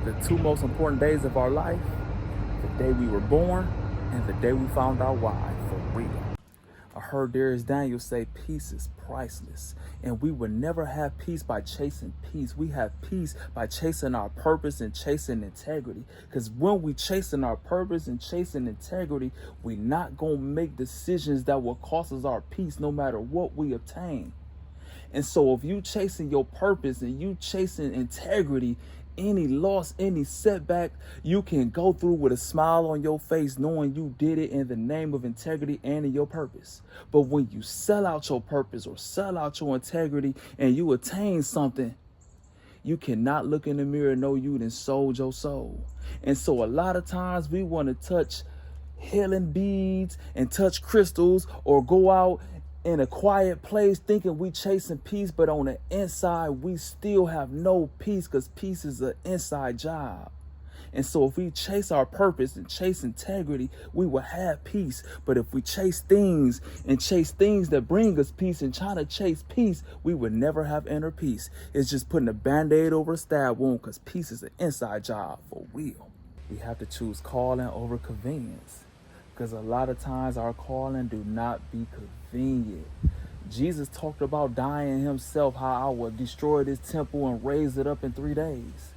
The two most important days of our life, the day we were born and the day we found out why, for real. I heard Darius Daniels say peace is priceless, and we would never have peace by chasing peace. We have peace by chasing our purpose and chasing integrity, because when we chasing our purpose and chasing integrity, we not gonna make decisions that will cost us our peace no matter what we obtain. And so if you chasing your purpose and you chasing integrity, any loss, any setback, you can go through with a smile on your face knowing you did it in the name of integrity and in your purpose. But when you sell out your purpose or sell out your integrity and you attain something, you cannot look in the mirror and know you done sold your soul. And so a lot of times we want to touch healing beads and touch crystals or go out in a quiet place thinking we chasing peace, but on the inside we still have no peace, because peace is an inside job. And so if we chase our purpose and chase integrity, we will have peace. But if we chase things that bring us peace and try to chase peace, we would never have inner peace. It's just putting a band-aid over a stab wound, because peace is an inside job for real. We have to choose calling over convenience, because a lot of times our calling do not be convenient. Jesus talked about dying himself, how I would destroy this temple and raise it up in 3 days.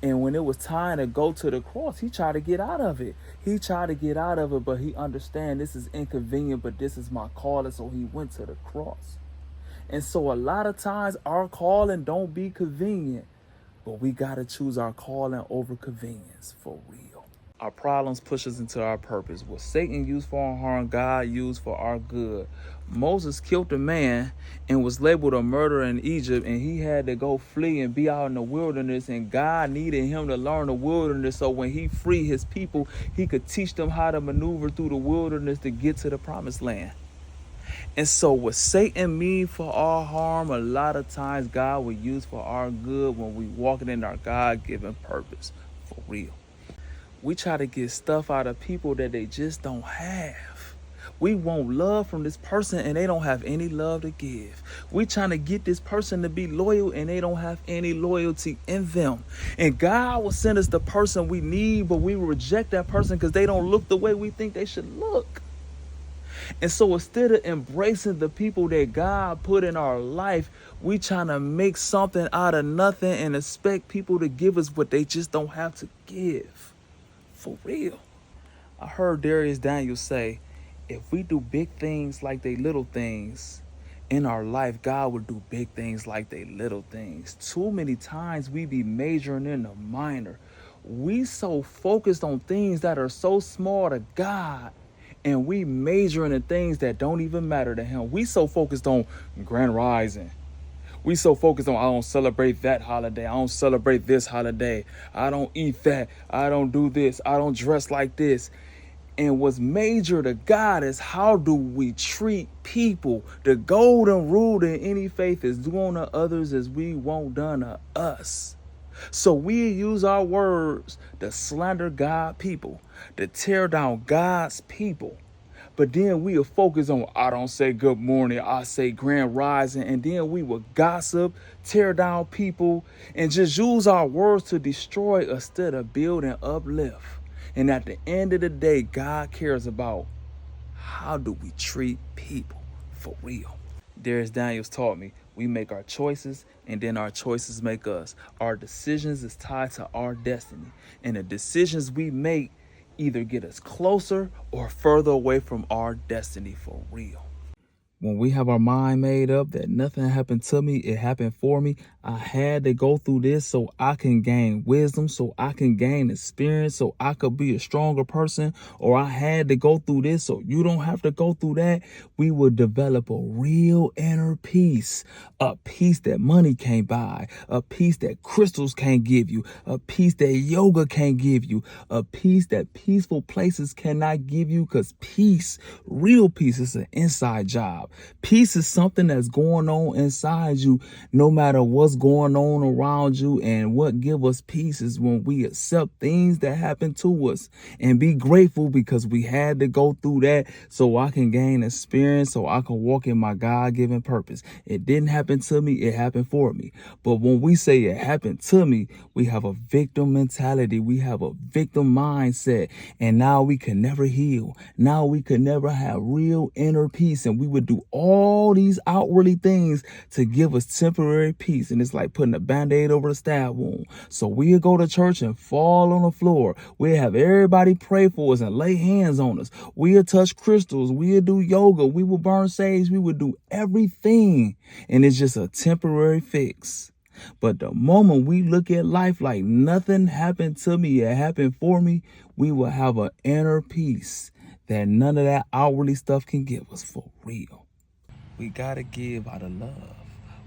And when it was time to go to the cross, he tried to get out of it. But he understand this is inconvenient, but this is my calling, so he went to the cross. And so a lot of times our calling don't be convenient, but we got to choose our calling over convenience for real. Our problems push us into our purpose. What Satan used for our harm, God used for our good. Moses killed a man and was labeled a murderer in Egypt, and he had to go flee and be out in the wilderness, and God needed him to learn the wilderness so when he freed his people, he could teach them how to maneuver through the wilderness to get to the promised land. And so what Satan mean for our harm, a lot of times God will use for our good when we walking in our God-given purpose, for real. We try to get stuff out of people that they just don't have. We want love from this person and they don't have any love to give. We trying to get this person to be loyal and they don't have any loyalty in them. And God will send us the person we need, but we reject that person because they don't look the way we think they should look. And so instead of embracing the people that God put in our life, we trying to make something out of nothing and expect people to give us what they just don't have to give. For real. I heard Darius Daniels say, if we do big things like they little things in our life, God will do big things like they little things. Too many times we be majoring in the minor. We so focused on things that are so small to God, and we majoring in things that don't even matter to him. We so focused on Grand Rising. We so focused on, I don't celebrate that holiday. I don't celebrate this holiday. I don't eat that. I don't do this. I don't dress like this. And what's major to God is how do we treat people? The golden rule in any faith is do unto others as we want done to us. So we use our words to slander God people, to tear down God's people. But then we will focus on, I don't say good morning, I say grand rising. And then we will gossip, tear down people, and just use our words to destroy instead of build and uplift. And at the end of the day, God cares about how do we treat people for real. Darius Daniels taught me, we make our choices and then our choices make us. Our decisions is tied to our destiny. And the decisions we make either get us closer or further away from our destiny for real. When we have our mind made up that nothing happened to me, it happened for me. I had to go through this so I can gain wisdom, so I can gain experience, so I could be a stronger person, or I had to go through this so you don't have to go through that. We will develop a real inner peace, a peace that money can't buy, a peace that crystals can't give you, a peace that yoga can't give you, a peace that peaceful places cannot give you, because peace, real peace, is an inside job. Peace is something that's going on inside you, no matter what's going on around you. And what give us peace is when we accept things that happen to us and be grateful because we had to go through that so I can gain experience, so I can walk in my God-given purpose. It didn't happen to me, it happened for me. But when we say it happened to me, we have a victim mentality. We have a victim mindset. And now we can never heal. Now we could never have real inner peace. And we would do all these outwardly things to give us temporary peace. And it's like putting a band-aid over a stab wound. So we'll go to church and fall on the floor. We'll have everybody pray for us and lay hands on us. We'll touch crystals. We'll do yoga. We will burn sage. We will do everything. And it's just a temporary fix. But the moment we look at life like nothing happened to me, it happened for me, we will have an inner peace that none of that outwardly stuff can give us for real. We gotta give out of love.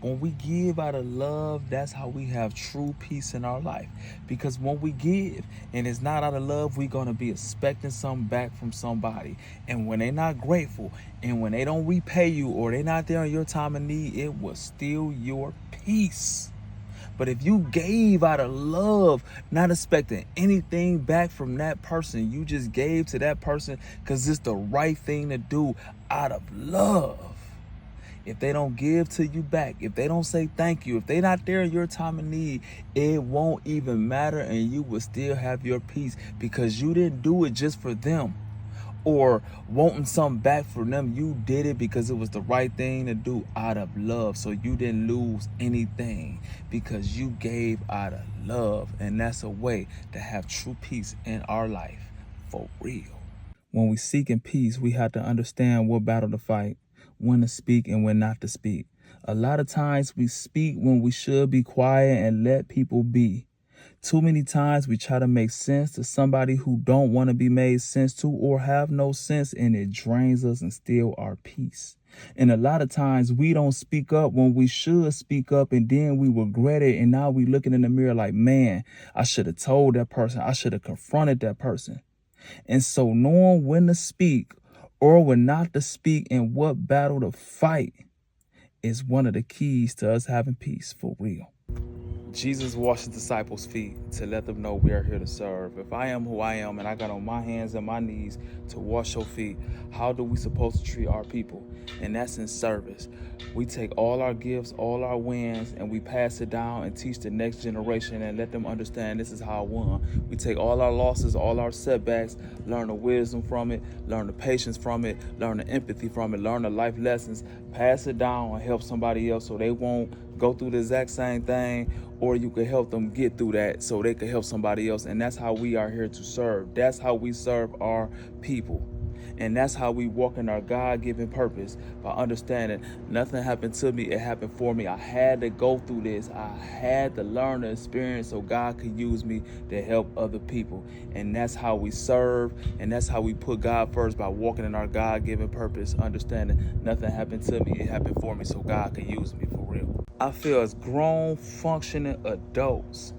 When we give out of love, that's how we have true peace in our life. Because when we give and it's not out of love, we're going to be expecting something back from somebody. And when they're not grateful and when they don't repay you or they're not there in your time of need, it will steal your peace. But if you gave out of love, not expecting anything back from that person, you just gave to that person because it's the right thing to do out of love. If they don't give to you back, if they don't say thank you, if they're not there in your time of need, it won't even matter and you will still have your peace because you didn't do it just for them or wanting something back from them. You did it because it was the right thing to do out of love. So you didn't lose anything because you gave out of love. And that's a way to have true peace in our life for real. When we seek in peace, we have to understand what battle to fight, when to speak and when not to speak. A lot of times we speak when we should be quiet and let people be. Too many times we try to make sense to somebody who don't want to be made sense to or have no sense, and it drains us and steals our peace. And a lot of times we don't speak up when we should speak up, and then we regret it. And now we looking in the mirror like, man, I should have told that person. I should have confronted that person. And so knowing when to speak or when not to speak and what battle to fight is one of the keys to us having peace for real. Jesus washed his disciples' feet to let them know we are here to serve. If I am who I am and I got on my hands and my knees to wash your feet, how do we supposed to treat our people? And that's in service. We take all our gifts, all our wins, and we pass it down and teach the next generation and let them understand this is how I won. We take all our losses, all our setbacks, learn the wisdom from it, learn the patience from it, learn the empathy from it, learn the life lessons, pass it down and help somebody else so they won't go through the exact same thing, or you can help them get through that so they can help somebody else. And that's how we are here to serve. That's how we serve our people. And that's how we walk in our God-given purpose, by understanding nothing happened to me, it happened for me. I had to go through this. I had to learn the experience so God could use me to help other people. And that's how we serve, and that's how we put God first, by walking in our God-given purpose, understanding nothing happened to me, it happened for me so God could use me for real. I feel as grown, functioning adults,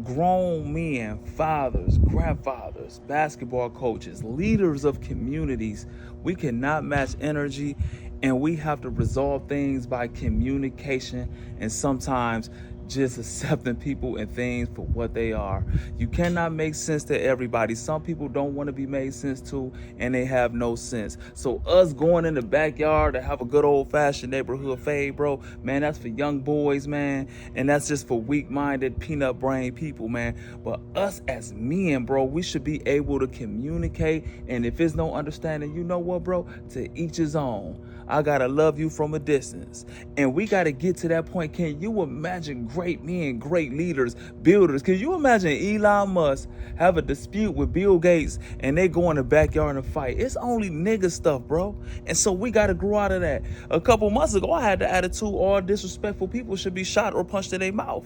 grown men, fathers, grandfathers, basketball coaches, leaders of communities, we cannot match energy, and we have to resolve things by communication and sometimes just accepting people and things for what they are. You cannot make sense to everybody. Some people don't want to be made sense to, and they have no sense. So us going in the backyard to have a good old-fashioned neighborhood fade, bro, man, that's for young boys, man, and that's just for weak-minded, peanut-brain people, man. But us as men, bro, we should be able to communicate, and if it's no understanding, you know what, bro, to each his own. I gotta love you from a distance. And we gotta get to that point. Can you imagine great men, great leaders, builders? Can you imagine Elon Musk have a dispute with Bill Gates and they go in the backyard and fight? It's only nigga stuff, bro. And so we gotta grow out of that. A couple months ago, I had the attitude all disrespectful people should be shot or punched in their mouth.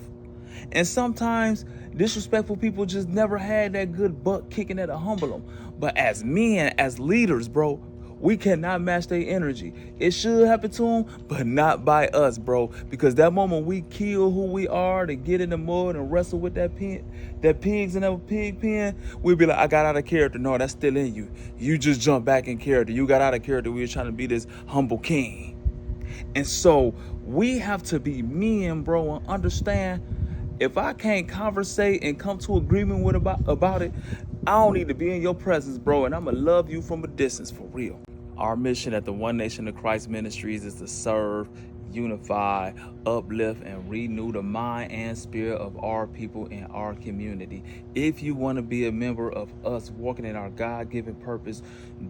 And sometimes disrespectful people just never had that good butt kicking that'll humble them. But as men, as leaders, bro, we cannot match their energy. It should happen to them, but not by us, bro. Because that moment we kill who we are to get in the mud and wrestle with that pigs in that pig pen, we'll be like, I got out of character. No, that's still in you. You just jump back in character. You got out of character. We were trying to be this humble king. And so we have to be men, bro, and understand if I can't conversate and come to agreement with about it, I don't need to be in your presence, bro, and I'ma love you from a distance for real. Our mission at the One Nation of Christ Ministries is to serve, unify, uplift, and renew the mind and spirit of our people in our community. If you want to be a member of us walking in our God-given purpose,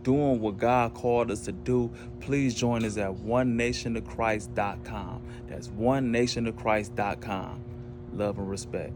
doing what God called us to do, please join us at onenationofchrist.com. That's onenationofchrist.com. Love and respect.